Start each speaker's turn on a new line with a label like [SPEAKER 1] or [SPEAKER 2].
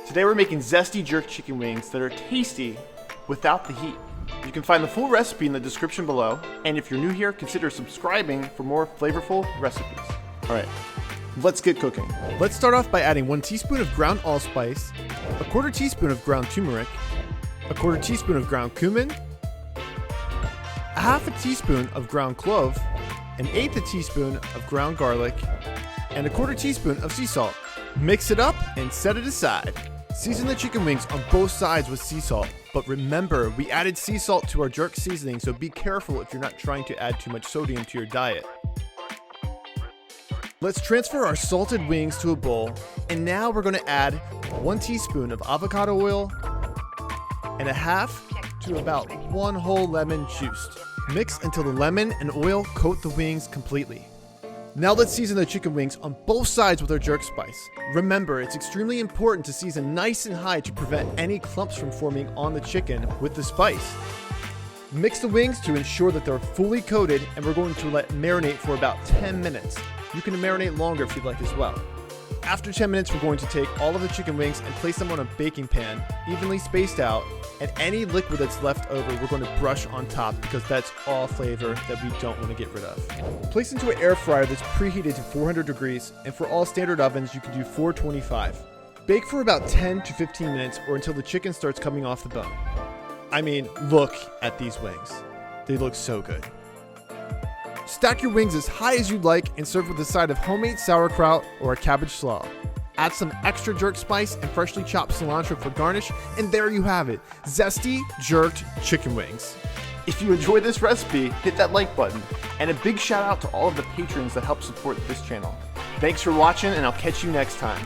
[SPEAKER 1] Today we're making Zesty Jerk Chicken Wings that are tasty without the heat. You can find the full recipe in the description below, and if you're new here, consider subscribing for more flavorful recipes. Alright, let's get cooking.
[SPEAKER 2] Let's start off by adding 1 teaspoon of ground allspice, a 1/4 teaspoon of ground turmeric, a 1/4 teaspoon of ground cumin, a 1/2 teaspoon of ground clove, an 1/8 teaspoon of ground garlic, and a 1/4 teaspoon of sea salt. Mix it up and set it aside. Season the chicken wings on both sides with sea salt, but remember, we added sea salt to our jerk seasoning, so be careful if you're not trying to add too much sodium to your diet. Let's transfer our salted wings to a bowl, and now we're going to add 1 teaspoon of avocado oil and 1/2 to about 1 whole lemon juiced. Mix until the lemon and oil coat the wings completely. Now let's season the chicken wings on both sides with our jerk spice. Remember, it's extremely important to season nice and high to prevent any clumps from forming on the chicken with the spice. Mix the wings to ensure that they're fully coated, and we're going to let marinate for about 10 minutes. You can marinate longer if you'd like as well. After 10 minutes, we're going to take all of the chicken wings and place them on a baking pan, evenly spaced out, and any liquid that's left over, we're going to brush on top because that's all flavor that we don't want to get rid of. Place into an air fryer that's preheated to 400 degrees, and for all standard ovens, you can do 425. Bake for about 10 to 15 minutes or until the chicken starts coming off the bone. I mean, look at these wings. They look so good. Stack your wings as high as you'd like and serve with a side of homemade sauerkraut or a cabbage slaw. Add some extra jerk spice and freshly chopped cilantro for garnish, and there you have it, Zesty Jerked Chicken Wings.
[SPEAKER 1] If you enjoyed this recipe, hit that like button, and a big shout out to all of the patrons that help support this channel. Thanks for watching, and I'll catch you next time.